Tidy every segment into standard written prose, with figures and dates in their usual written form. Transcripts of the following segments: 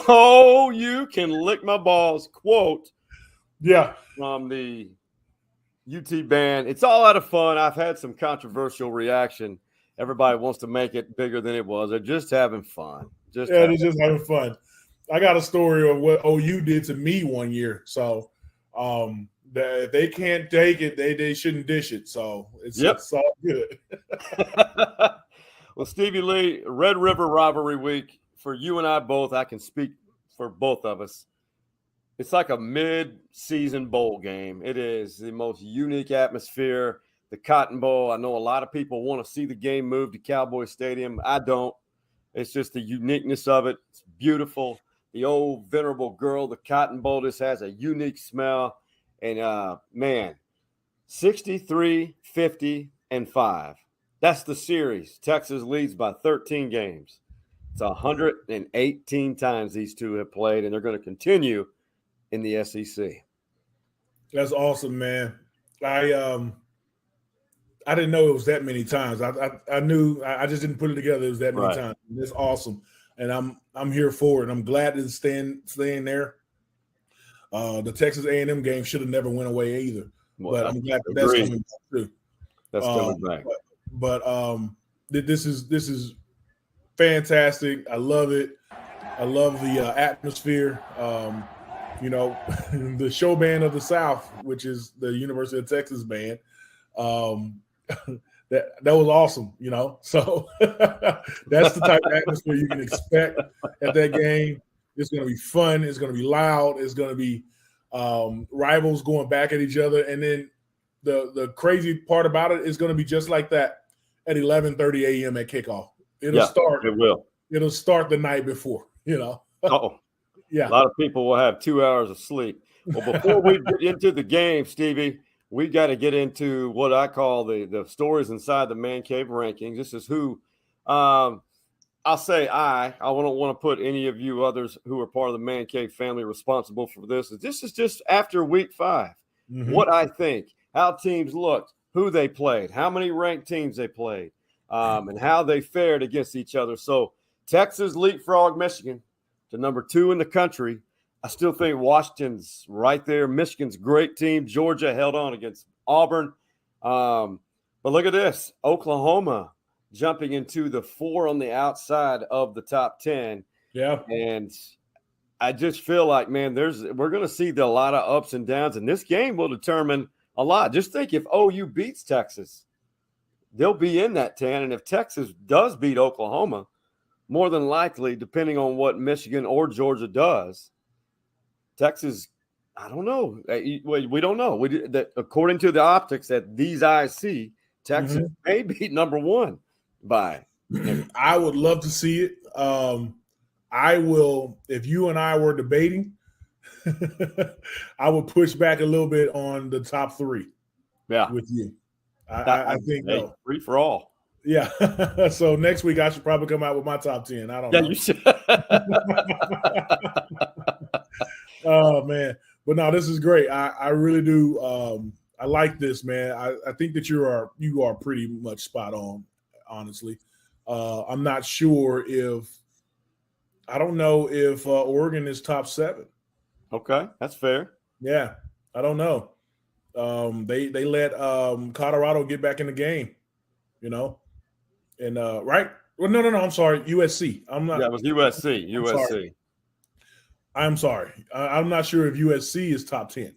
Oh, you can lick my balls quote from the UT band. It's all out of fun. I've had some controversial reaction. Everybody wants to make it bigger than it was. They're just having fun. They're just having fun. I got a story of what OU did to me one year. So if they can't take it, they shouldn't dish it. So it's all good. Well, Stevie Lee, Red River Rivalry Week, for you and I both, I can speak for both of us. It's like a mid-season bowl game. It is the most unique atmosphere. The Cotton Bowl, I know a lot of people want to see the game move to Cowboy Stadium. I don't. It's just the uniqueness of it. It's beautiful. The old venerable girl, the Cotton Bowl, just has a unique smell. And, man, 63, 50, and 5. That's the series. Texas leads by 13 games. It's 118 times these two have played, and they're going to continue in the SEC. That's awesome, man. I didn't know it was that many times. I knew I just didn't put it together. It was that many times. It's awesome, and I'm here for it. I'm glad it's staying there. The Texas A&M game should have never went away either, but I'm glad that's coming back too. That's coming back. But this is fantastic. I love it. I love the atmosphere. The show band of the South, which is the University of Texas band. That was awesome, So that's the type of atmosphere you can expect at that game. It's going to be fun. It's going to be loud. It's going to be rivals going back at each other. And then the crazy part about it is going to be just like that at 11:30 a.m. at kickoff. It'll start the night before, Oh, yeah. A lot of people will have 2 hours of sleep. Well, before we get into the game, Stevie, we got to get into what I call the stories inside the Man Cave rankings. This is who I'll say I don't want to put any of you others who are part of the Man Cave family responsible for this. This is just after week 5. Mm-hmm. What I think, how teams looked, who they played, how many ranked teams they played, and how they fared against each other. So Texas leapfrog Michigan to number 2 in the country. I still think Washington's right there. Michigan's a great team. Georgia held on against Auburn. But look at this. Oklahoma jumping into the 4 on the outside of the top 10. Yeah. And I just feel like, man, we're going to see a lot of ups and downs, and this game will determine a lot. Just think, if OU beats Texas, they'll be in that 10. And if Texas does beat Oklahoma, more than likely, depending on what Michigan or Georgia does, Texas, I don't know. We don't know. According to the optics that these eyes see, Texas may be number 1 by. I would love to see it. I will, if you and I were debating, I would push back a little bit on the top 3. Yeah, with you. I think free for all. Yeah. So next week I should probably come out with my top 10. I don't know. Yeah, you should. Oh man. But no, this is great. I really do. I like this, man. I think that you are pretty much spot on, honestly. I'm not sure I don't know if Oregon is top 7. Okay, that's fair. Yeah, I don't know. They let Colorado get back in the game, and right? Well, no. I'm sorry, USC. I'm not. Yeah, it was USC. I'm sorry. I'm not sure if USC is top 10,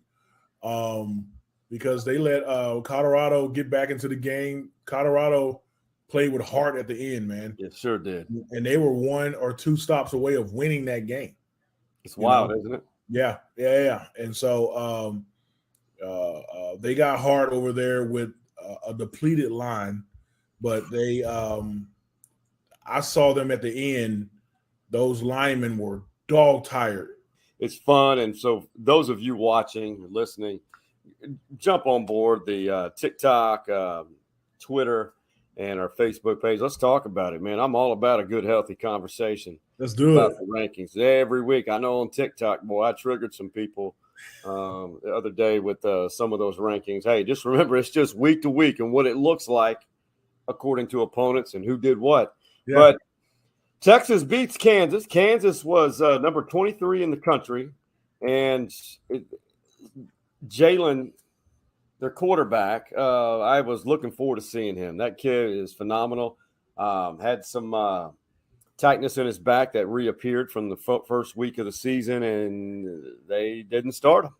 because they let Colorado get back into the game. Colorado played with heart at the end, man. It sure did, and they were 1 or 2 stops away of winning that game. It's wild, isn't it? Yeah. And so they got hard over there with a depleted line, but they I saw them at the end. Those linemen were dog tired. It's fun, and so those of you watching or listening, jump on board the TikTok, Twitter, and our Facebook page. Let's talk about it, man. I'm all about a good, healthy conversation. Let's do it. The rankings every week. I know on TikTok, boy, I triggered some people the other day with some of those rankings. Hey, just remember, it's just week to week and what it looks like according to opponents and who did what. Yeah. But Texas beats Kansas. Kansas was number 23 in the country, and Jalen, their quarterback, I was looking forward to seeing him. That kid is phenomenal. Had some tightness in his back that reappeared from the first week of the season, and they didn't start him.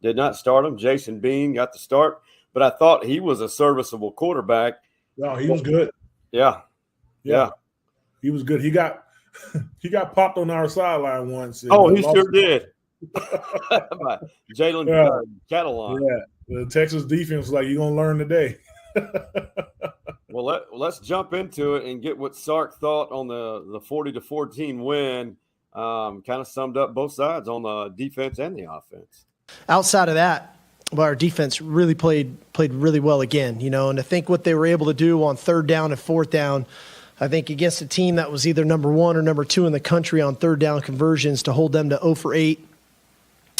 Did not start him. Jason Bean got the start, but I thought he was a serviceable quarterback. No, he was good. Yeah. He was good. He got popped on our sideline once. He sure did. Jalen Catalan. Yeah, the Texas defense was like, you're going to learn today. Well, let's jump into it and get what Sark thought on the 40-14 win. Kind of summed up both sides on the defense and the offense. Outside of that, our defense really played really well again, and I think what they were able to do on third down and fourth down, I think against a team that was either number 1 or number 2 in the country on third down conversions, to hold them to 0 for 8,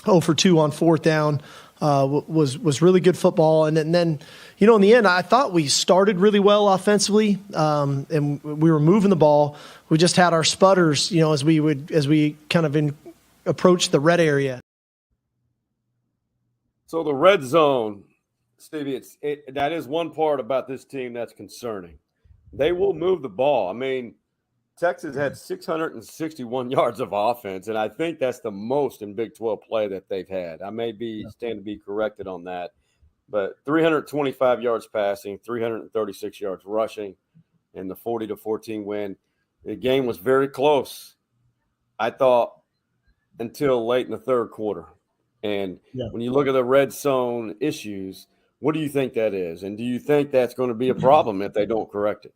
0 for 2 on fourth down was really good football. And then, in the end, I thought we started really well offensively, and we were moving the ball. We just had our sputters, as we kind of approached the red area. So the red zone, Stevie, that is one part about this team that's concerning. They will move the ball. I mean, Texas had 661 yards of offense, and I think that's the most in Big 12 play that they've had. I may stand to be corrected on that, but 325 yards passing, 336 yards rushing in the 40-14 win. The game was very close, I thought, until late in the third quarter. And when you look at the red zone issues, what do you think that is? And do you think that's going to be a problem if they don't correct it?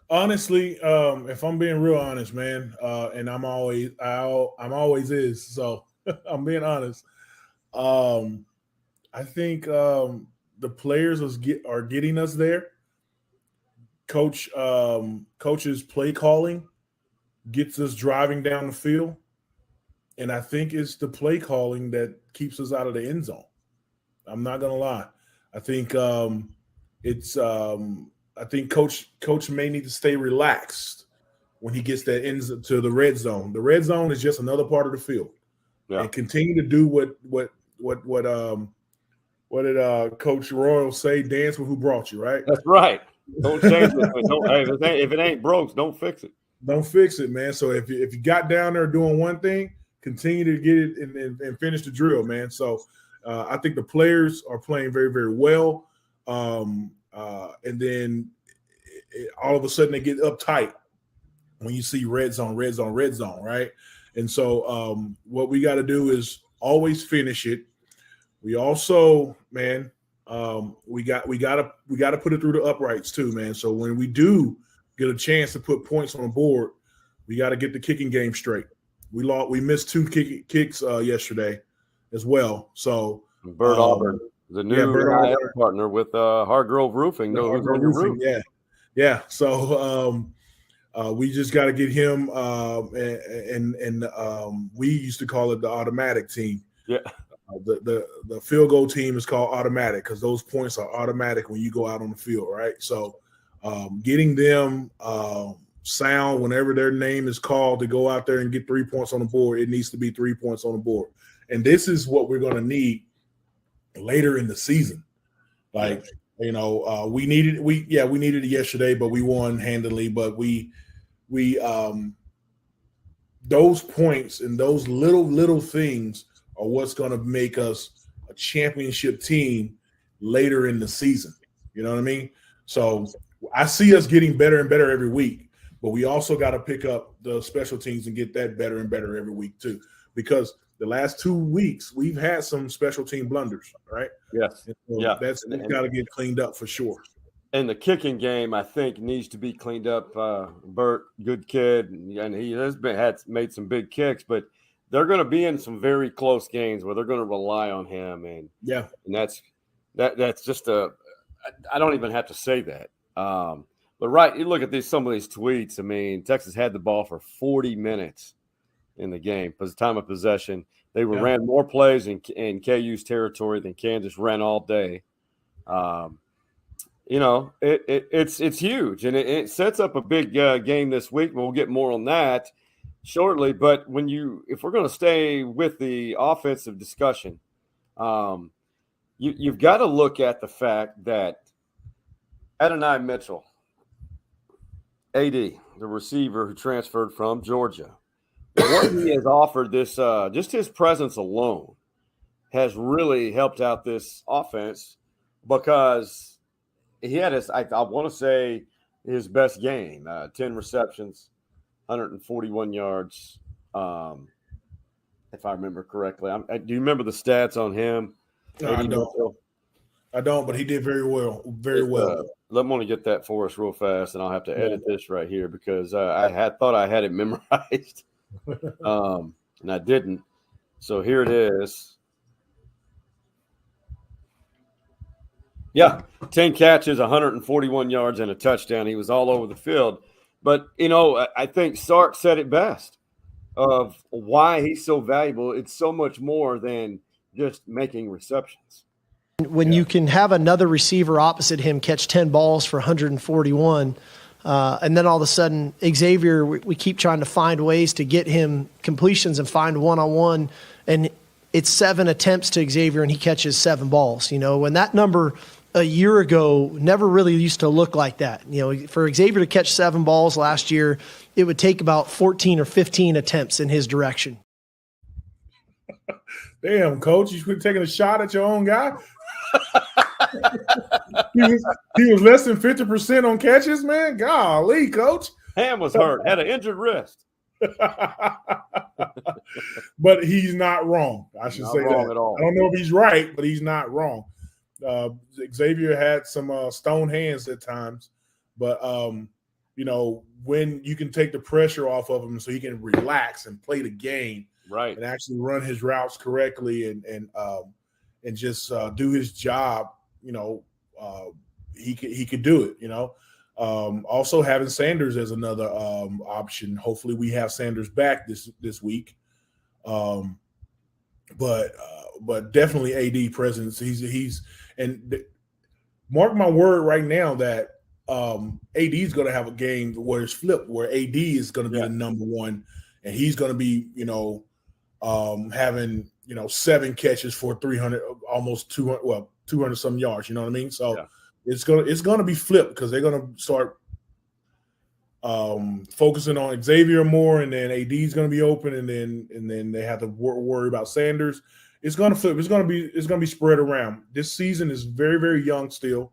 Honestly, if I'm being real honest, man, and I'm always is, so I'm being honest. I think the players are getting us there. Coach's play calling gets us driving down the field. And I think it's the play calling that keeps us out of the end zone. I'm not gonna lie. I think I think coach may need to stay relaxed when he gets that to the red zone. The red zone is just another part of the field. Yeah. And continue to do what did Coach Royal say? Dance with who brought you, right? That's right. Don't change it. If it ain't broke, don't fix it. Don't fix it, man. So if you got down there doing one thing, continue to get it and finish the drill, man. So I think the players are playing very, very well. And then all of a sudden they get uptight when you see red zone, right? And so what we got to do is always finish it. We also, man, we got to put it through the uprights too, man. So when we do get a chance to put points on the board, we got to get the kicking game straight. We missed 2 kicks yesterday as well. So Bert Auburn, the new partner with Hargrove Roofing. Hargrove Roofing, yeah. So we just got to get him, and we used to call it the automatic team. Yeah. The field goal team is called automatic because those points are automatic when you go out on the field, right? So getting them sound whenever their name is called to go out there and get 3 points on the board, it needs to be 3 points on the board. And this is what we're going to need later in the season. Like, we needed it yesterday, but we won handily. But we those points and those little things are what's going to make us a championship team later in the season. You know what I mean? So I see us getting better and better every week. But we also got to pick up the special teams and get that better and better every week too, because the last 2 weeks we've had some special team blunders, right? Yes, so that's got to get cleaned up for sure. And the kicking game, I think, needs to be cleaned up. Bert, good kid, and he has made some big kicks, but they're going to be in some very close games where they're going to rely on him, and that's just I don't even have to say that. But right, you look at some of these tweets. I mean, Texas had the ball for 40 minutes in the game. It was time of possession. They ran more plays in KU's territory than Kansas ran all day. it's huge, and it sets up a big game this week. We'll get more on that shortly. But if we're going to stay with the offensive discussion, you've got to look at the fact that Adonai Mitchell, AD, the receiver who transferred from Georgia, what he has offered this, just his presence alone, has really helped out this offense because he had I want to say his best game, 10 receptions, 141 yards, if I remember correctly. Do you remember the stats on him? No, I don't, but he did very well. I'm going to get that for us real fast, and I'll have to edit this right here because I thought I had it memorized, and I didn't. So here it is. Yeah, 10 catches, 141 yards, and a touchdown. He was all over the field. But, I think Sark said it best of why he's so valuable. It's so much more than just making receptions. When you can have another receiver opposite him catch 10 balls for 141, and then all of a sudden Xavier, we keep trying to find ways to get him completions and find one-on-one, and it's 7 attempts to Xavier and he catches 7 balls. When that number a year ago never really used to look like that. For Xavier to catch 7 balls last year, it would take about 14 or 15 attempts in his direction. Damn, coach, you should be taking a shot at your own guy. he was less than 50% on catches, man. Golly, coach. Hand was hurt, had an injured wrist. But he's not wrong. I should say that. At all. I don't know if he's right, but he's not wrong. Xavier had some stone hands at times, but when you can take the pressure off of him so he can relax and play the game, right, and actually run his routes correctly and just do his job, he could do it. Also having Sanders as another option. Hopefully we have Sanders back this week. But definitely AD presence. He's and mark my word right now that AD is going to have a game where it's flipped, where AD is going to be the number one, and he's going to be having 7 catches for 300, almost 200 some yards. You know what I mean? So it's gonna be flipped because they're gonna start focusing on Xavier more, and then AD is going to be open, and then they have to worry about Sanders. It's going to flip. It's going to be spread around. This season is very, very young still,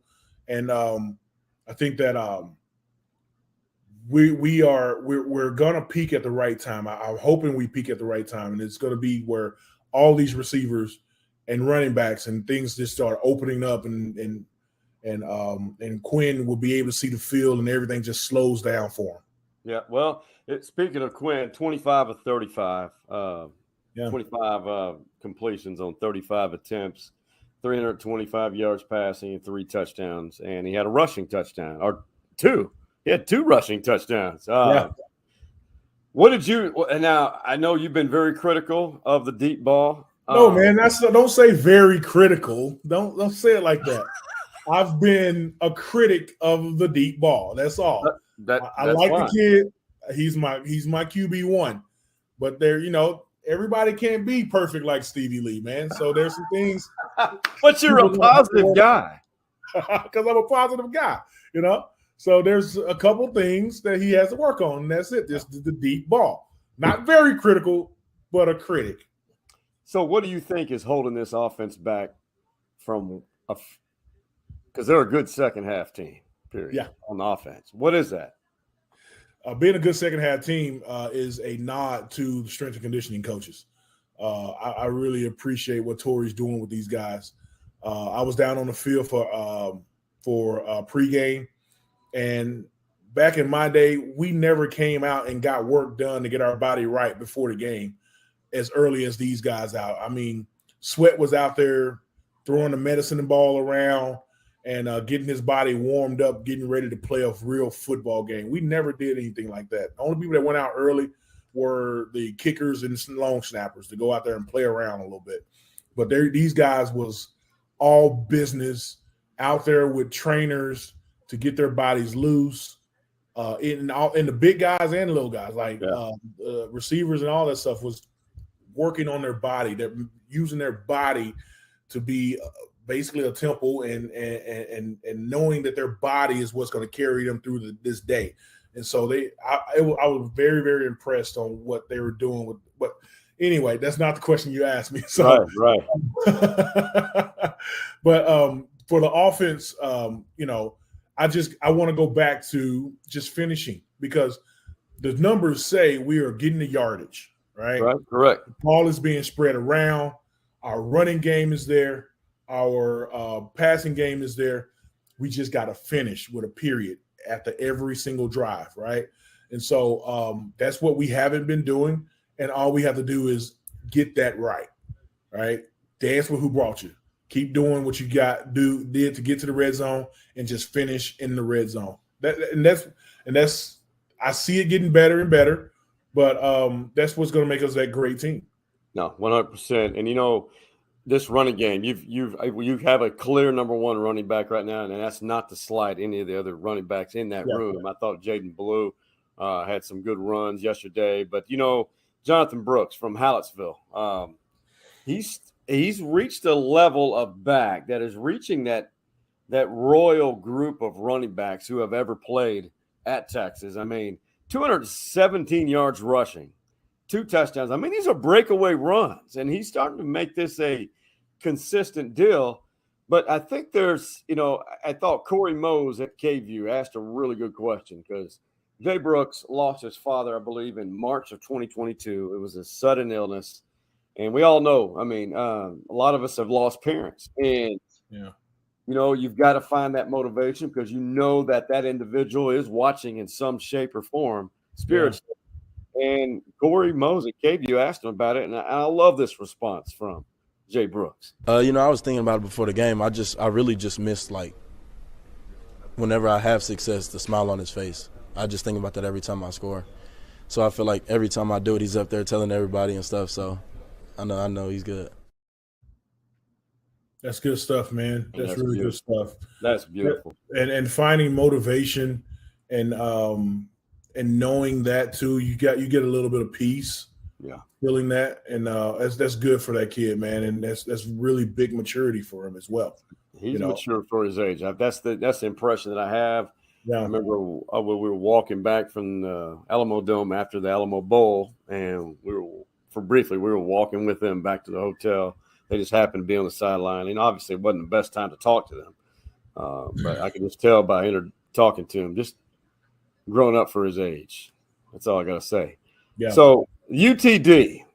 and I think that we're going to peak at the right time. I'm hoping we peak at the right time, and it's going to be where all these receivers and running backs and things just start opening up, and Quinn will be able to see the field, and everything just slows down for him. Yeah, well, speaking of Quinn, 25 of 35, 25 completions on 35 attempts, 325 yards passing, and 3 touchdowns, and he had a rushing touchdown, or 2. He had 2 rushing touchdowns. What did you – now, I know you've been very critical of the deep ball. No, man, don't say very critical. Don't say it like that. I've been a critic of the deep ball. That's all. I like fine. The kid. He's my QB1. But everybody can't be perfect like Stevie Lee, man. So there's some things. But you're a positive guy. Because I'm a positive guy, So there's a couple things that he has to work on, and that's it. This is the deep ball. Not very critical, but a critic. So what do you think is holding this offense back from because they're a good second half team, period, on the offense. What is that? Being a good second half team is a nod to the strength and conditioning coaches. I really appreciate what Torrey's doing with these guys. I was down on the field for pregame, and back in my day, we never came out and got work done to get our body right before the game as early as these guys out. I mean, Sweat was out there throwing the medicine ball around and getting his body warmed up, getting ready to play a real football game. We never did anything like that. The only people that went out early were the kickers and long snappers to go out there and play around a little bit. But these guys was all business, out there with trainers to get their bodies loose. In the big guys and little guys, like receivers and all that stuff, was working on their body. They're using their body to be basically a temple, and knowing that their body is what's going to carry them through this day. And so I was very, very impressed on what they were doing with. But anyway, that's not the question you asked me. So right. But for the offense, I want to go back to just finishing, because the numbers say we are getting the yardage, right? Right, correct. The ball is being spread around. Our running game is there. Our passing game is there. We just got to finish with a period after every single drive, right? And so that's what we haven't been doing, and all we have to do is get that right? Dance with who brought you. Keep doing what you did to get to the red zone, and just finish in the red zone. That's I see it getting better and better, but that's what's going to make us that great team. No, 100%. And this running game, you have a clear number one running back right now, and that's not to slight any of the other running backs in that room. I thought Jaden Blue had some good runs yesterday, but Jonathan Brooks from Hallettsville, he's reached a level of back that is reaching that royal group of running backs who have ever played at Texas. I mean, 217 yards rushing, 2 touchdowns. I mean, these are breakaway runs, and he's starting to make this a consistent deal. But I think there's, I thought Corey Mose at KView asked a really good question, because Jay Brooks lost his father, I believe, in March of 2022. It was a sudden illness. And we all know, I mean, a lot of us have lost parents. And, you've got to find that motivation, because that individual is watching in some shape or form spiritually. Yeah. And Corey Mose at KView asked him about it, and I love this response from Jay Brooks. I was thinking about it before the game. I really just miss, whenever I have success, the smile on his face. I just think about that every time I score. So I feel like every time I do it, he's up there telling everybody and stuff. So I know he's good. That's good stuff, man. That's really beautiful. Good stuff. That's beautiful. And finding motivation and knowing that too, you get a little bit of peace. Yeah. Feeling that, and that's good for that kid, man. And that's really big maturity for him as well. He's mature for his age. That's the impression that I have. Yeah. I remember we were walking back from the Alamo Dome after the Alamo Bowl, and we were walking with them back to the hotel. They just happened to be on the sideline, and obviously it wasn't the best time to talk to them. But I could just tell by talking to him, just growing up for his age. That's all I got to say. Yeah. So UTD,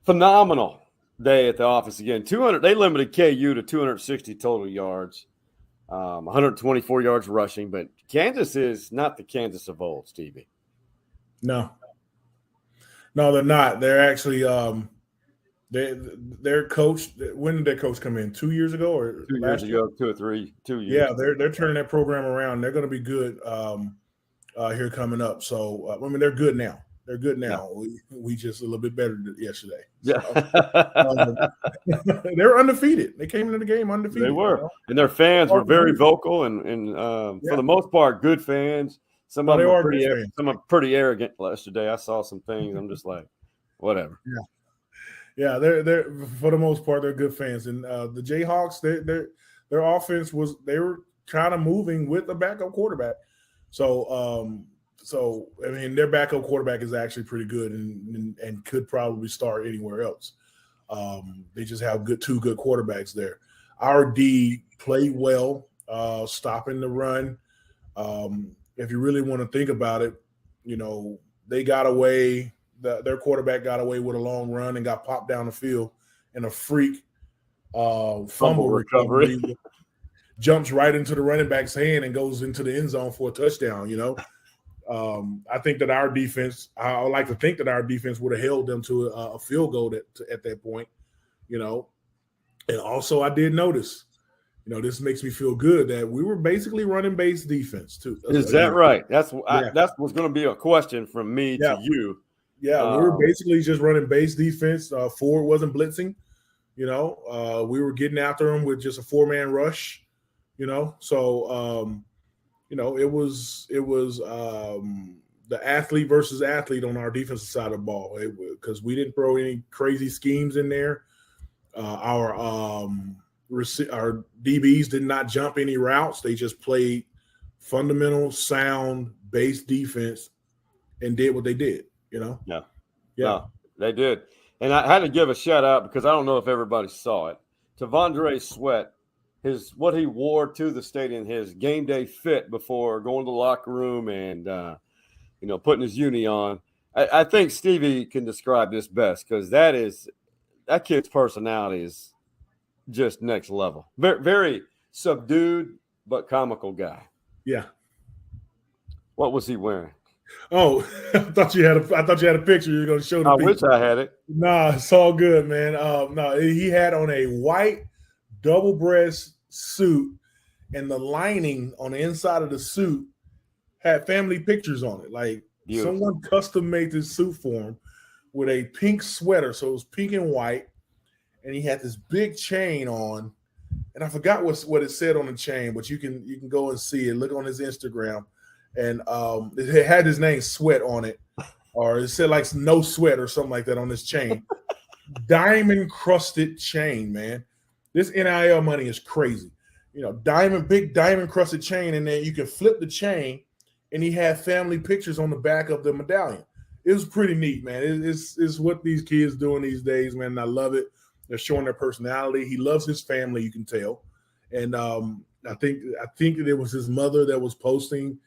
phenomenal day at the office again. 200. They limited KU to 260 total yards, 124 yards rushing. But Kansas is not the Kansas of old, Stevie. No, they're not. They're actually their coach. When did their coach come in? 2 years ago or 2 years ago? 2 or 3. 2 years. Yeah, they're turning that program around. They're going to be good here coming up. So they're good now. They're good now. Yeah. We just a little bit better than yesterday. Yeah, they're undefeated. They came into the game undefeated. They were, and their fans were very vocal and for the most part, good fans. Some of them were pretty arrogant yesterday. I saw some things. I'm just like, whatever. Yeah. They're for the most part, they're good fans. And the Jayhawks, their offense they were kind of moving with the backup quarterback. So, their backup quarterback is actually pretty good and could probably start anywhere else. They just have two good quarterbacks there. Our D played well, stopping the run. If you really want to think about it, they got away. Their quarterback got away with a long run and got popped down the field in a freak fumble recovery. Jumps right into the running back's hand and goes into the end zone for a touchdown, I think that our defense, I would like to think that our defense would have held them to a field goal at that point, And also I did notice, this makes me feel good that we were basically running base defense too. Is that right? That's what's going to be a question from me to you. Yeah, we were basically just running base defense. Ford wasn't blitzing. We were getting after them with just a 4-man rush. So it was the athlete versus athlete on our defensive side of the ball, because we didn't throw any crazy schemes in there. Our DBs did not jump any routes. They just played fundamental, sound, base defense and did what they did, Yeah. No, they did. And I had to give a shout out, because I don't know if everybody saw it, to Vondre Sweat, what he wore to the stadium, his game day fit before going to the locker room and putting his uni on. I think Stevie can describe this best, because that kid's personality is just next level. Very, very subdued but comical guy. Yeah. What was he wearing? Oh, I thought you had a picture you were going to show the people. I wish I had it. Nah, it's all good, man. No, he had on a white double breast suit, and the lining on the inside of the suit had family pictures on it. Like, beautiful. Someone custom made this suit for him with a pink sweater. So it was pink and white, and he had this big chain on, and I forgot what it said on the chain, but you can go and see it. Look on his Instagram, and it had his name Sweat on it, or it said like no sweat or something like that on this chain. Diamond crusted chain, man. This NIL money is crazy. Big diamond crusted chain, and then you can flip the chain, and he had family pictures on the back of the medallion. It was pretty neat, man. It's what these kids doing these days, man. And I love it. They're showing their personality. He loves his family, you can tell. And I think it was his mother that was posting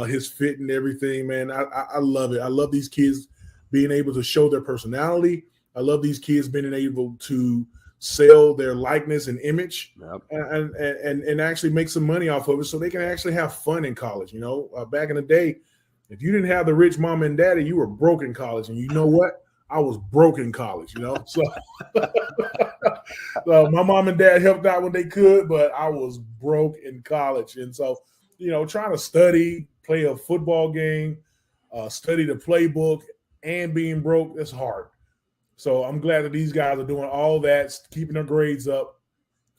his fit and everything, man. I love it. I love these kids being able to show their personality. I love these kids being able to sell their likeness and image, and actually make some money off of it, so they can actually have fun in college. Back in the day, if you didn't have the rich mom and daddy, you were broke in college. And you know what? I was broke in college, So, so my mom and dad helped out when they could, but I was broke in college. And so, trying to study, play a football game, study the playbook, and being broke, that's hard. So I'm glad that these guys are doing all that, keeping their grades up,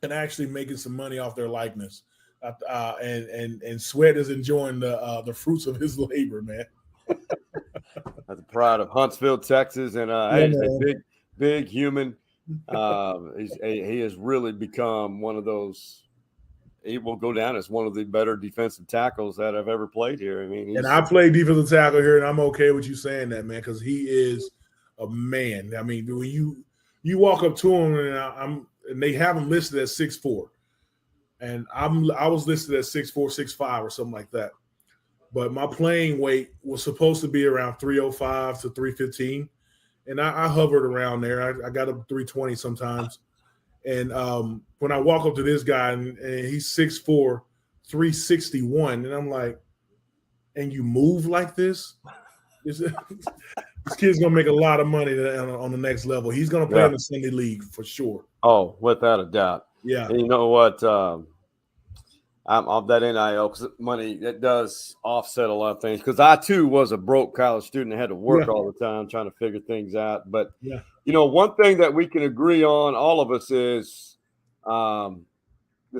and actually making some money off their likeness. And Sweat is enjoying the fruits of his labor, man. That's the pride of Huntsville, Texas, and he's a big human. He has really become one of those. He will go down as one of the better defensive tackles that I've ever played here. I mean, and I play defensive tackle here, and I'm okay with you saying that, man, because he is a man. I mean, when you walk up to him, and they have him listed at 6'4", and I was listed at 6'4", 6'5", or something like that. But my playing weight was supposed to be around 305 to 315, and I hovered around there. I got up 320 sometimes. And when I walk up to this guy, and he's 6'4", 361, and I'm like, and you move like this? This kid's going to make a lot of money on the next level. He's going to play in the Sunday League for sure. Oh, without a doubt. Yeah. And you know what? I'm of that NIL, because money, that does offset a lot of things. Because I, too, was a broke college student. I had to work all the time trying to figure things out. But, one thing that we can agree on, all of us, is the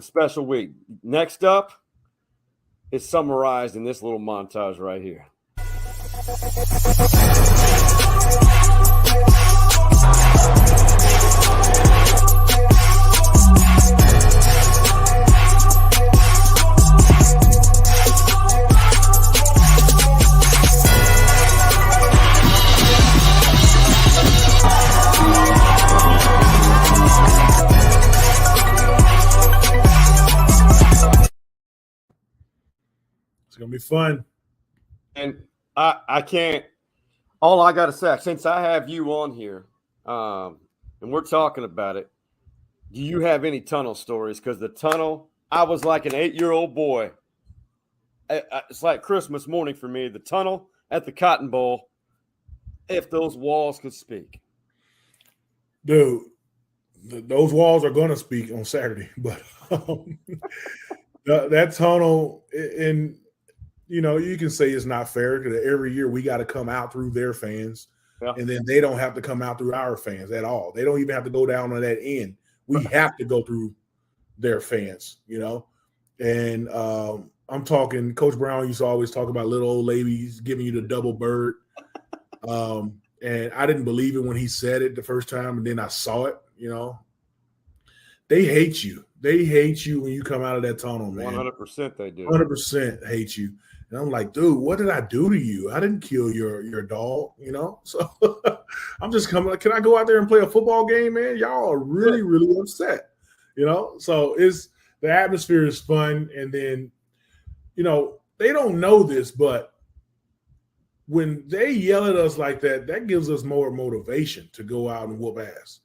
special week. Next up is summarized in this little montage right here. It's going to be fun. And I can't – all I got to say, since I have you on here and we're talking about it, do you have any tunnel stories? Because the tunnel, I was like an 8-year-old boy. It's like Christmas morning for me. The tunnel at the Cotton Bowl, if those walls could speak. Dude, those walls are going to speak on Saturday. But that tunnel in – you can say it's not fair, because every year we got to come out through their fans, and then they don't have to come out through our fans at all. They don't even have to go down on that end. We have to go through their fans, And I'm talking, Coach Brown used to always talk about little old ladies giving you the double bird. And I didn't believe it when he said it the first time, and then I saw it, They hate you. They hate you when you come out of that tunnel, man. 100% they do. 100% hate you. And I'm like, dude, what did I do to you? I didn't kill your dog, So I'm just coming. Can I go out there and play a football game, man? Y'all are really, really upset, So the atmosphere is fun. And then, they don't know this, but when they yell at us like that, that gives us more motivation to go out and whoop ass,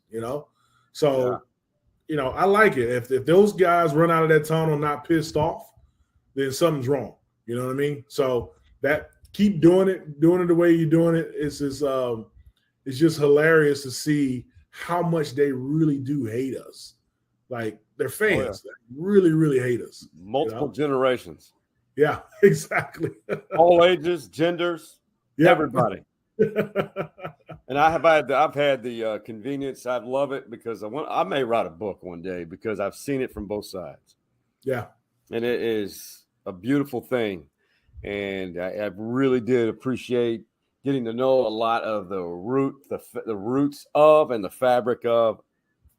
So, I like it. If those guys run out of that tunnel not pissed off, then something's wrong. You know what I mean? So that keep doing it the way you're doing it. It's just hilarious to see how much they really do hate us. Like they're fans that really, really hate us. Multiple generations. Yeah, exactly. All ages, genders, everybody. And I've had the convenience. I love it because I may write a book one day because I've seen it from both sides. Yeah, and it is a beautiful thing, and I really did appreciate getting to know a lot of the roots of and the fabric of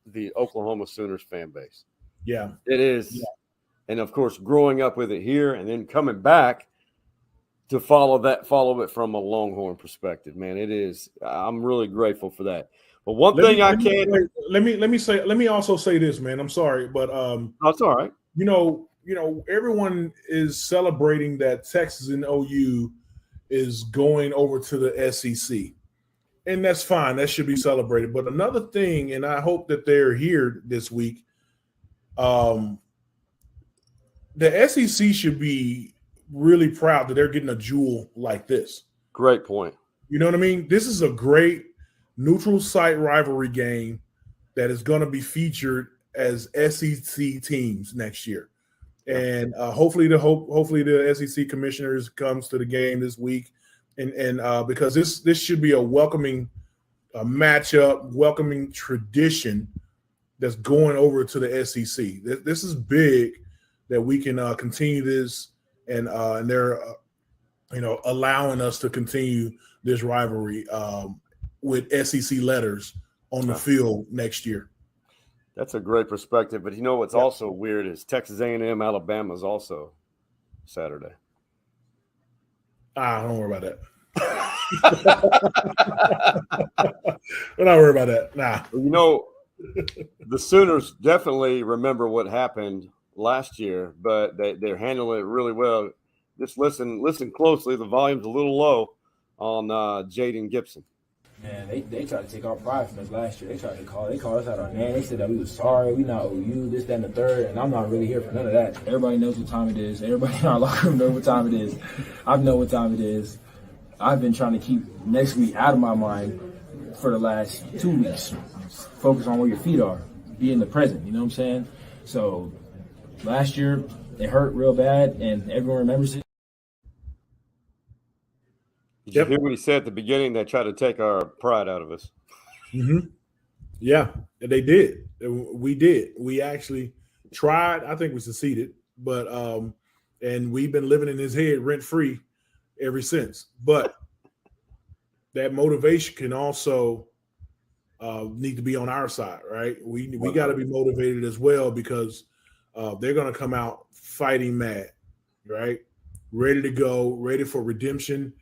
the Oklahoma Sooners fan base. Yeah, it is, and of course, growing up with it here and then coming back to follow it from a Longhorn perspective, man. It is. I'm really grateful for that. But let me also say this, man. I'm sorry, but that's all right. Everyone is celebrating that Texas and OU is going over to the SEC. And that's fine. That should be celebrated. But another thing, and I hope that they're here this week, the SEC should be really proud that they're getting a jewel like this. Great point. You know what I mean? This is a great neutral site rivalry game that is going to be featured as SEC teams next year. And hopefully the SEC commissioners comes to the game this week, and because this should be a welcoming matchup, welcoming tradition that's going over to the SEC. This is big that we can continue this, and they're allowing us to continue this rivalry with SEC letters on the field next year. That's a great perspective, but what's also weird is Texas A&M, Alabama is also Saturday. Don't worry about that. We're not worried about that. Nah. The Sooners definitely remember what happened last year, but they're handling it really well. Just listen closely. The volume's a little low on Jaden Gibson. Man, they tried to take our pride from us last year. They called us out our name. They said that we was sorry, we not OU, this, that, and the third, and I'm not really here for none of that. Everybody knows what time it is. Everybody in our locker room knows what time it is. I know what time it is. I've been trying to keep next week out of my mind for the last 2 weeks. Focus on where your feet are. Be in the present, you know what I'm saying? So last year, it hurt real bad, and everyone remembers it. Did you hear what he said at the beginning? They tried to take our pride out of us. Mm-hmm. Yeah, they did. We did. We actually tried. I think we succeeded, but and we've been living in his head rent free ever since. But that motivation can also need to be on our side, right? We got to be motivated as well because they're going to come out fighting mad, right? Ready to go, ready for redemption.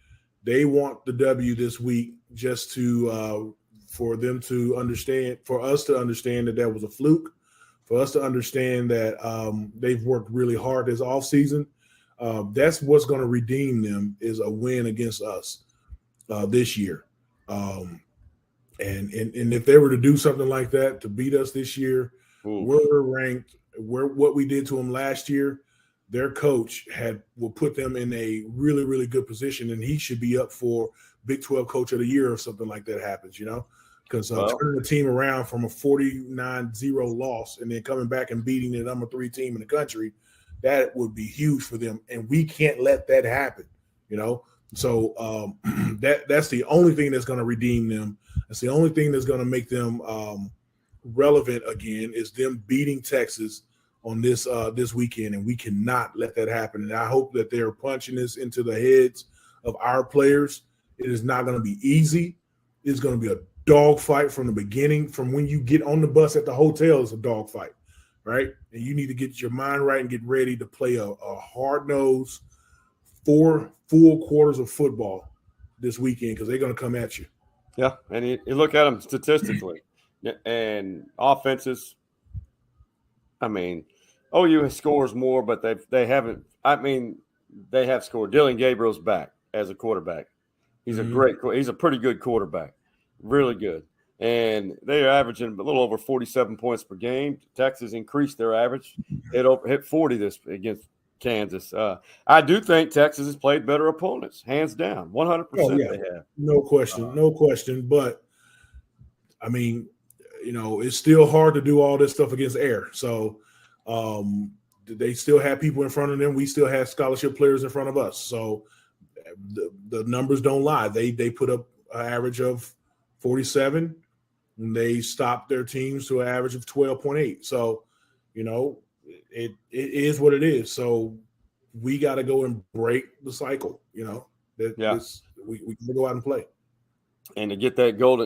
They want the W this week just to for them to understand, for us to understand that was a fluke, for us to understand that they've worked really hard this offseason. That's what's going to redeem them is a win against us this year. And if they were to do something like that to beat us this year, we're ranked. What we did to them last year, their coach will put them in a really, really good position, and he should be up for Big 12 Coach of the Year or something like that happens, because turning the team around from a 49-0 loss and then coming back and beating the number 3 team in the country, that would be huge for them, and we can't let that happen, So that's the only thing that's going to redeem them. That's the only thing that's going to make them relevant again is them beating Texas on this weekend, and we cannot let that happen. And I hope that they're punching this into the heads of our players. It is not going to be easy. It's going to be a dogfight from the beginning. From when you get on the bus at the hotel, it's a dogfight, right? And you need to get your mind right and get ready to play a hard-nosed 4 full quarters of football this weekend, because they're going to come at you. Yeah, and you look at them statistically and offenses. I mean, OU scores more, but they haven't. I mean, they have scored. Dylan Gabriel's back as a quarterback. He's he's a pretty good quarterback, really good. And they are averaging a little over 47 points per game. Texas increased their average. Hit 40 this against Kansas. I do think Texas has played better opponents, hands down, 100%. They have. No question. But I mean, it's still hard to do all this stuff against air. So they still have people in front of them. We still have scholarship players in front of us. So the numbers don't lie. They put up an average of 47, and they stopped their teams to an average of 12.8. So, it is what it is. So we got to go and break the cycle. We can go out and play. And to get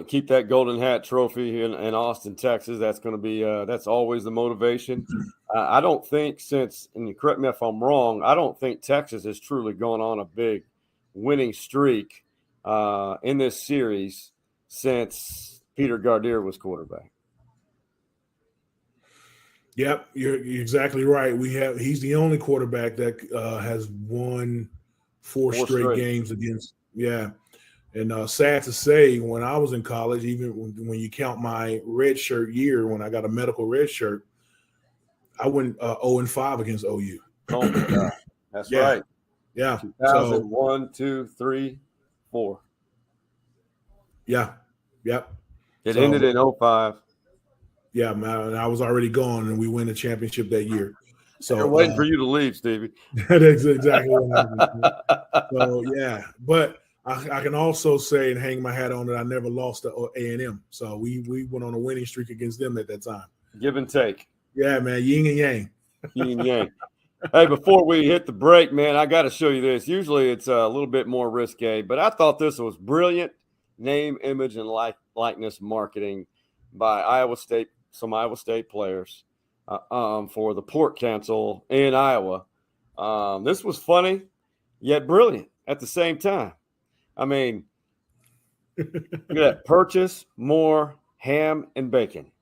keep that golden hat trophy in Austin, Texas, that's going to be that's always the motivation. I don't think and you correct me if I'm wrong, I don't think Texas has truly gone on a big winning streak in this series since Peter Gardere was quarterback. Yep, you're exactly right. He's the only quarterback that has won four straight games against. Yeah. And sad to say, when I was in college, even when you count my red shirt year, when I got a medical red shirt, I went 0-5 against OU. Oh my God, that's right. Yeah, 2001, 2, 3, 4. Yeah, yep. It ended in 05. Yeah, man, I was already gone, and we win the championship that year. So they're waiting for you to leave, Stevie. That's exactly what happened. So yeah, but I can also say and hang my hat on that I never lost to A&M. So we went on a winning streak against them at that time. Give and take. Yeah, man, yin and yang. Yin and yang. Hey, before we hit the break, man, I got to show you this. Usually it's a little bit more risque, but I thought this was brilliant name, image, and likeness marketing by some Iowa State players for the pork council in Iowa. This was funny, yet brilliant at the same time. I mean, look at that. Purchase more ham and bacon.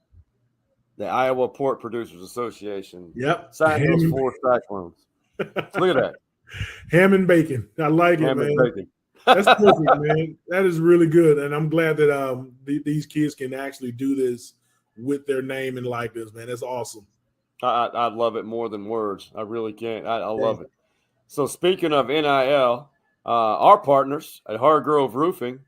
The Iowa Pork Producers Association. Yep. Signed those 4 cyclones. Look at that. Ham and bacon. I like it, man. And bacon. That's perfect, man. That is really good. And I'm glad that these kids can actually do this with their name and likeness, man. That's awesome. I love it more than words. I really can. I love it. So speaking of NIL, our partners at Hargrove Roofing,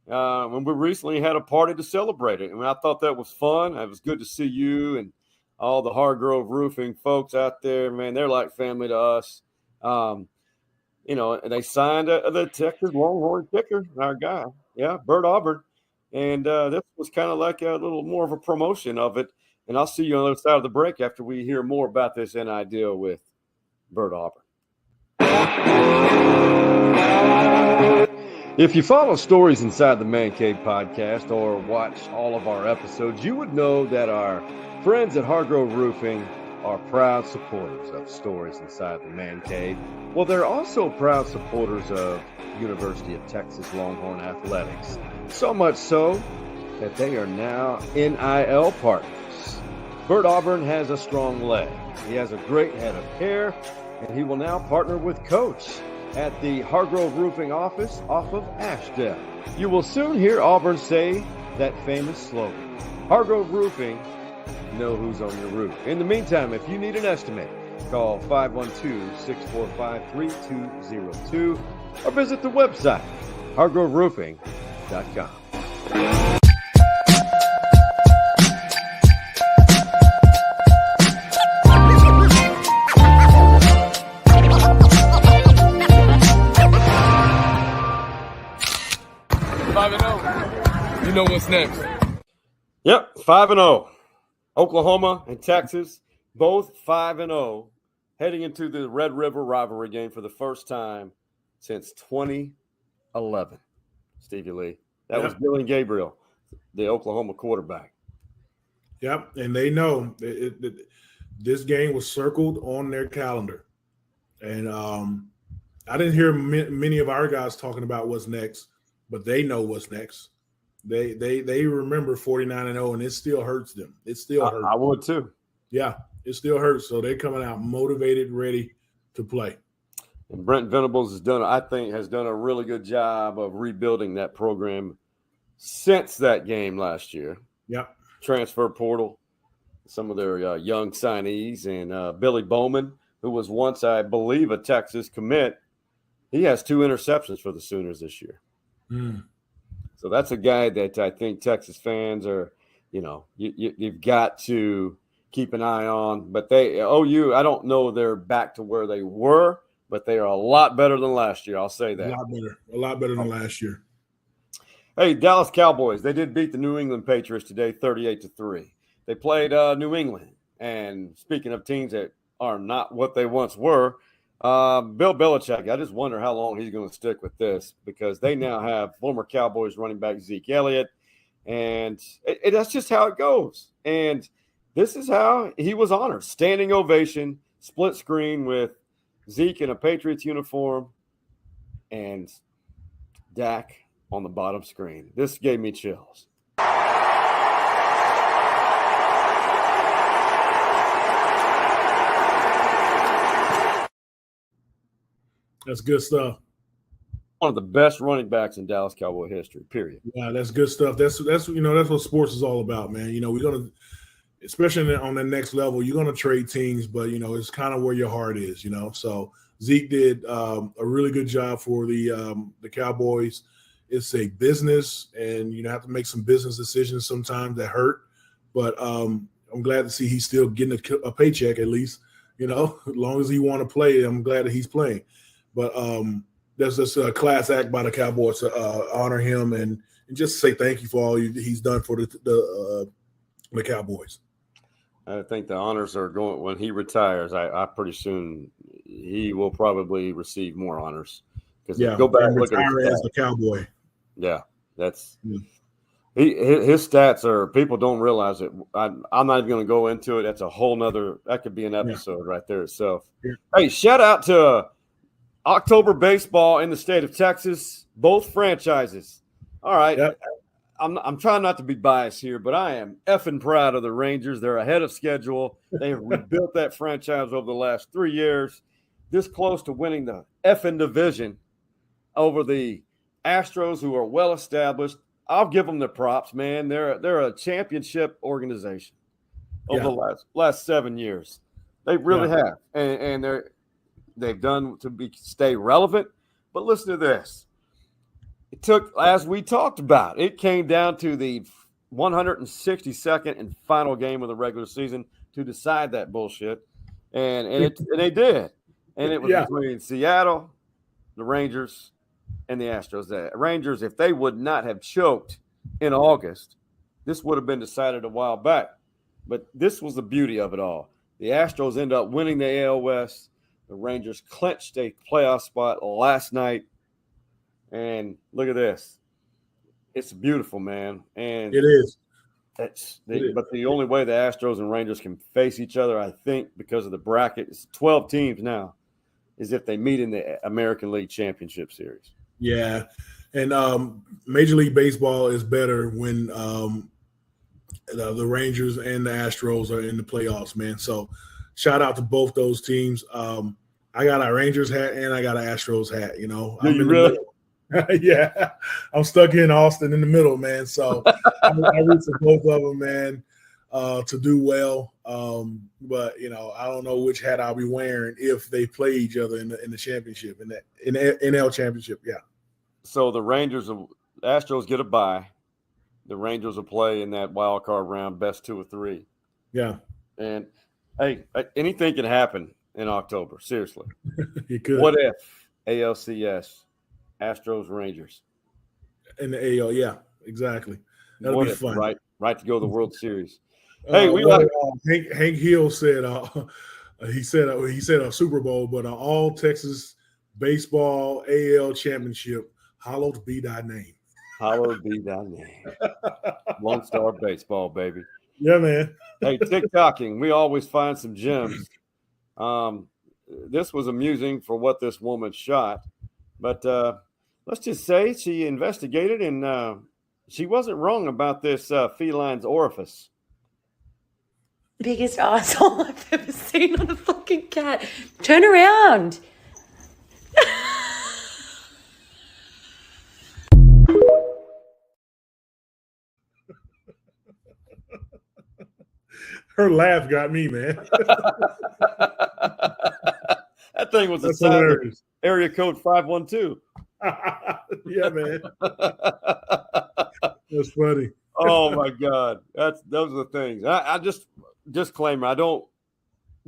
when we recently had a party to celebrate it. And I thought that was fun. It was good to see you and all the Hargrove Roofing folks out there, man. They're like family to us. And they signed the Texas Longhorn kicker, our guy. Yeah, Bert Auburn. And this was kind of like a little more of a promotion of it. And I'll see you on the other side of the break after we hear more about this NIL deal with Bert Auburn. If you follow Stories Inside the Man Cave podcast or watch all of our episodes, you would know that our friends at Hargrove Roofing are proud supporters of Stories Inside the Man Cave. Well, they're also proud supporters of University of Texas Longhorn Athletics. So much so that they are now NIL partners. Bert Auburn has a strong leg. He has a great head of hair, and he will now partner with Coach at the Hargrove Roofing office off of Ashdale. You will soon hear Auburn say that famous slogan, Hargrove Roofing, know who's on your roof. In the meantime, if you need an estimate, call 512-645-3202 or visit the website, hargroveroofing.com. You know what's next. Yep, 5-0. Oklahoma and Texas both 5-0, heading into the Red River rivalry game for the first time since 2011. Stevie Lee. That was Billy Gabriel, the Oklahoma quarterback. Yep, and they know this game was circled on their calendar. And I didn't hear many of our guys talking about what's next, but they know what's next. They remember 49-0, and it still hurts them. It still hurts. I would too. Yeah, it still hurts. So they're coming out motivated, ready to play. And Brent Venables has done a really good job of rebuilding that program since that game last year. Yeah. Transfer portal, some of their young signees, and Billy Bowman, who was once, I believe, a Texas commit. He has 2 interceptions for the Sooners this year. So that's a guy that I think Texas fans are, you've got to keep an eye on. But OU, I don't know they're back to where they were, but they are a lot better than last year. I'll say that. A lot better than last year. Hey, Dallas Cowboys, they did beat the New England Patriots today 38-3. They played New England. And speaking of teams that are not what they once were, Bill Belichick, I just wonder how long he's going to stick with this, because they now have former Cowboys running back Zeke Elliott, and that's just how it goes. And this is how he was honored. Standing ovation, split screen with Zeke in a Patriots uniform and Dak on the bottom screen. This gave me chills. That's good stuff. One of the best running backs in Dallas Cowboy history, period. Yeah, that's good stuff. That's what sports is all about, man. We're going to, especially on the next level, you're going to trade teams, but, it's kind of where your heart is, So Zeke did a really good job for the Cowboys. It's a business, and you have to make some business decisions sometimes that hurt. But I'm glad to see he's still getting a paycheck at least, as long as he want to play. I'm glad that he's playing. But that's just a class act by the Cowboys to honor him and just say thank you for all he's done for the Cowboys. I think the honors are going when he retires. I pretty soon he will probably receive more honors, because go back and look at as a Cowboy. Yeah, that's his stats are, people don't realize it. I'm not even going to go into it. That's a whole nother. That could be an episode right there itself. Yeah. Hey, shout out to October baseball in the state of Texas. Both franchises. All right. Yep. I'm trying not to be biased here, but I am effing proud of the Rangers. They're ahead of schedule. They have rebuilt that franchise over the last 3 years, this close to winning the effing division over the Astros, who are well established. I'll give them the props, man. They're a championship organization over the last 7 years. They really have, and they've done to stay relevant. But listen to this. It took, as we talked about, it came down to the 162nd and final game of the regular season to decide that bullshit, and they did. And it was between Seattle, the Rangers, and the Astros. The Rangers, if they would not have choked in August, this would have been decided a while back. But this was the beauty of it all. The Astros end up winning the AL West. The Rangers clinched a playoff spot last night. And look at this. It's beautiful, man. And it is. But the only way the Astros and Rangers can face each other, I think, because of the bracket, it's 12 teams now, is if they meet in the American League Championship Series. Yeah. And Major League Baseball is better when the Rangers and the Astros are in the playoffs, man. So shout out to both those teams. I got a Rangers hat and I got an Astros hat, Do you really? Yeah, I'm stuck in Austin in the middle, man. So I root for both of them, man, to do well. But I don't know which hat I'll be wearing if they play each other in the championship, in the NL championship. Yeah. So the Astros get a bye. The Rangers will play in that wild card round, best 2 or 3. Yeah. And hey, anything can happen in October. Seriously. It could. What if ALCS? Astros, Rangers. In the AL, yeah, exactly. That'll be fun. Right to go to the World Series. Hey, we like Hank Hill said. He said a Super Bowl, but all Texas baseball AL championship. Hallowed be thy name. Hallowed be thy name. Lone Star Baseball, baby. Yeah, man. Hey, TikToking, we always find some gems. This was amusing for what this woman shot, but let's just say she investigated and she wasn't wrong about this feline's orifice. Biggest asshole I've ever seen on a fucking cat. Turn around. Her laugh got me, man. That thing was That's a hilarious. area code 512. Yeah, man. That's funny. Oh my God. Those are the things. I just disclaimer, I don't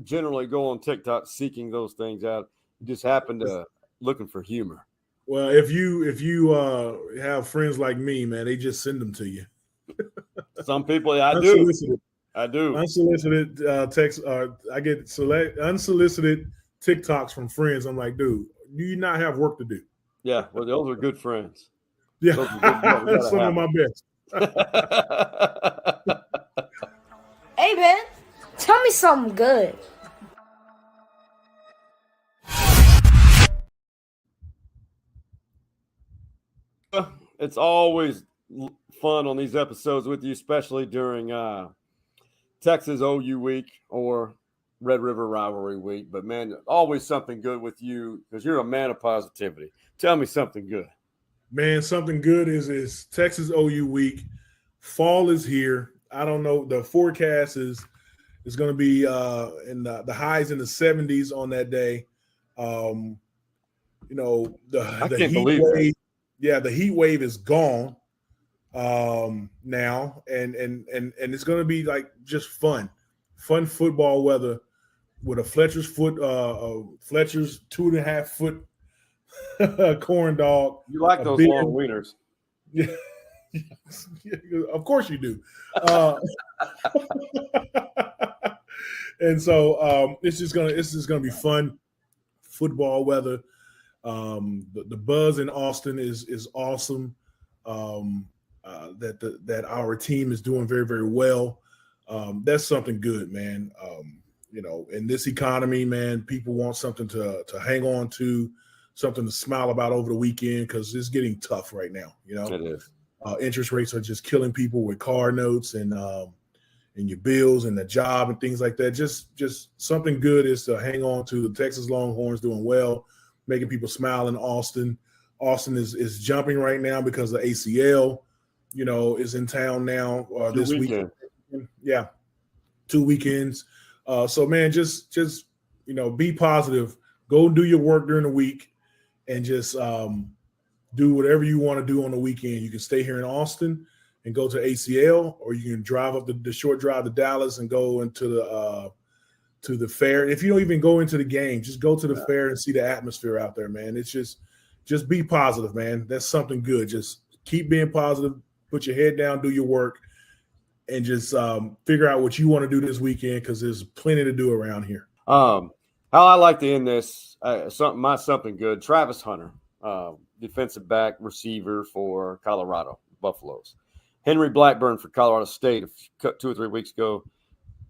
generally go on TikTok seeking those things out. You just happen to looking for humor. Well, if you have friends like me, man, they just send them to you. Some people, I do. Unsolicited text. I get unsolicited TikToks from friends. I'm like, dude, do you not have work to do? Yeah, well, those are good friends. Yeah, Those are good, some of my best. Hey, man, tell me something good. It's always fun on these episodes with you, especially during Texas OU week or Red River Rivalry week. But, man, always something good with you because you're a man of positivity. Tell me something good. Man, something good is Texas OU week. Fall is here. I don't know. The forecast is going to be in the highs in the 70s on that day. The heat wave. Yeah, the heat wave is gone now, and it's going to be like just fun football weather with a Fletcher's 2.5 foot corn dog. You like those long wieners? Yeah, of course you do. And so it's just gonna be fun football weather. The buzz in Austin is awesome. That our team is doing very, very well. That's something good, man. In this economy, man, people want something to hang on to, something to smile about over the weekend because it's getting tough right now. It is. Interest rates are just killing people with car notes and your bills and the job and things like that. Just something good is to hang on to. The Texas Longhorns doing well, making people smile in Austin. Austin is jumping right now because the ACL, is in town now this weekend. Yeah, 2 weekends. So, man, just be positive. Go do your work during the week and just do whatever you want to do on the weekend. You can stay here in Austin and go to ACL, or you can drive up the short drive to Dallas and go into the fair. If you don't even go into the game, just go to the fair and see the atmosphere out there, man. It's just be positive, man. That's something good. Just keep being positive. Put your head down, do your work, and just figure out what you want to do this weekend because there's plenty to do around here. How I like to end this, something good. Travis Hunter, defensive back receiver for Colorado Buffaloes. Henry Blackburn for Colorado State 2 or 3 weeks ago.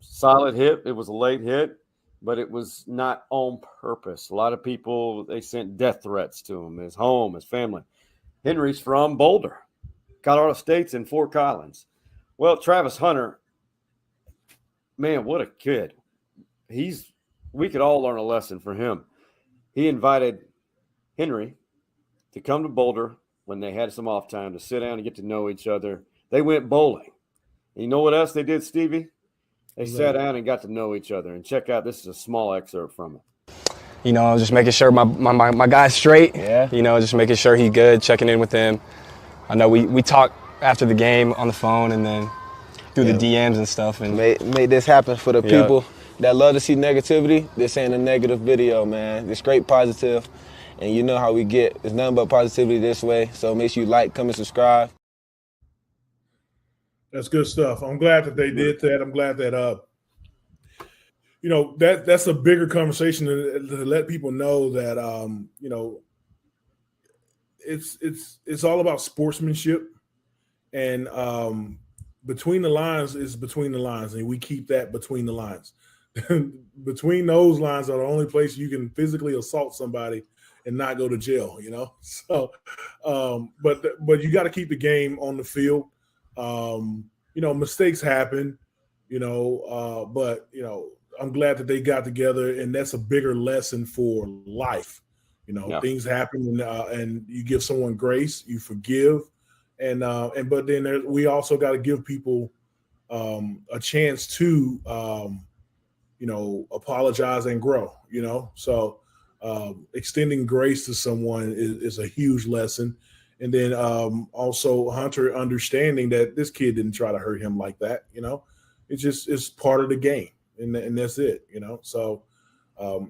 Solid hit. It was a late hit, but it was not on purpose. A lot of people, they sent death threats to him, his home, his family. Henry's from Boulder. Colorado State's in Fort Collins. Well, Travis Hunter, man, what a kid. We could all learn a lesson from him. He invited Henry to come to Boulder when they had some off time to sit down and get to know each other. They went bowling. And you know what else they did, Stevie? They sat down and got to know each other. And check out, this is a small excerpt from it. Just making sure my guy's straight. Yeah. Just making sure he's good, checking in with him. I know we talked after the game on the phone and then through the DMs and stuff. And made this happen for the people that love to see negativity. This ain't a negative video, man. It's straight positive. And you know how we get. It's nothing but positivity this way. So make sure you like, comment, subscribe. That's good stuff. I'm glad that they did that. I'm glad that that's a bigger conversation to let people know that it's all about sportsmanship, and between the lines is between the lines, and we keep that between the lines. Between those lines are the only place you can physically assault somebody and not go to jail, So, but you got to keep the game on the field. Mistakes happen, but I'm glad that they got together, and that's a bigger lesson for life. Things happen, and you give someone grace, you forgive, but then we also got to give people a chance to apologize and grow. So extending grace to someone is a huge lesson. And then also Hunter understanding that this kid didn't try to hurt him like that. It's part of the game, and that's it. So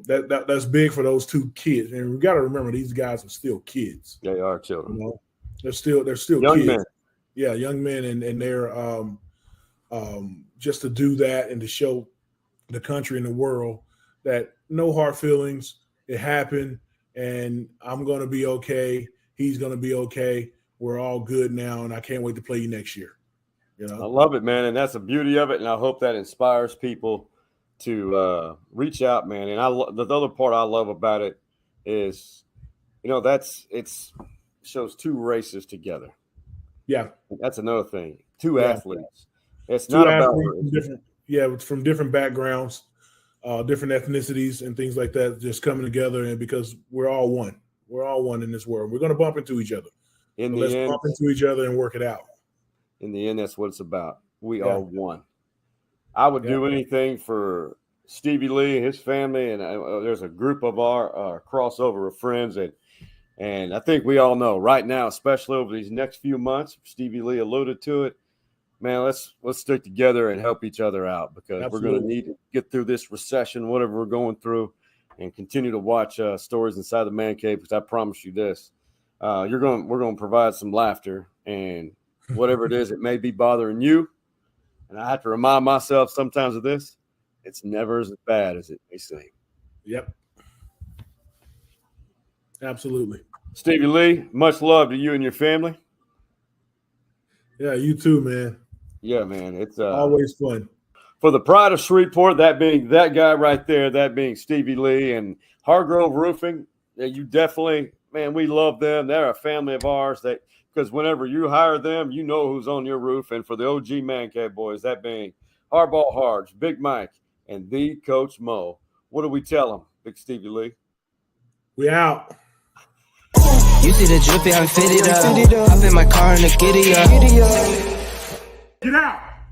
that's big for those two kids. And we got to remember, these guys are still kids. They are children. They're still young kids. men. Yeah, young men, and they're just to do that and to show the country and the world that no hard feelings. It happened, and I'm going to be okay. He's going to be okay. We're all good now, and I can't wait to play you next year. I love it, man, and that's the beauty of it, and I hope that inspires people to reach out, man. And the other part I love about it is, it shows two races together. Yeah, that's another thing. Two athletes. It's two not athletes about from different backgrounds. Different ethnicities and things like that, just coming together, and because we're all one in this world. We're going to bump into each other. Let's bump into each other and work it out. In the end, that's what it's about. We are one. I would do anything for Stevie Lee and his family, and there's a group of our crossover of friends, and I think we all know right now, especially over these next few months, Stevie Lee alluded to it. Man, let's stick together and help each other out, because we're going to need to get through this recession, whatever we're going through, and continue to watch Stories Inside the Man Cave, because I promise you this, we're going to provide some laughter, and whatever it is, it may be bothering you. And I have to remind myself sometimes of this. It's never as bad as it may seem. Yep. Absolutely. Stevie Lee, much love to you and your family. Yeah, you too, man. Yeah, man. It's always fun. For the pride of Shreveport, that being that guy right there, that being Stevie Lee and Hargrove Roofing, you definitely, man, we love them. They're a family of ours, because whenever you hire them, you know who's on your roof. And for the OG Man Cave boys, that being Hardball Harge, Big Mike, and the Coach Mo, what do we tell them, Big Stevie Lee? We out. You see the drippy, I'm fitted up. Hop in my car and the giddy up. Get out.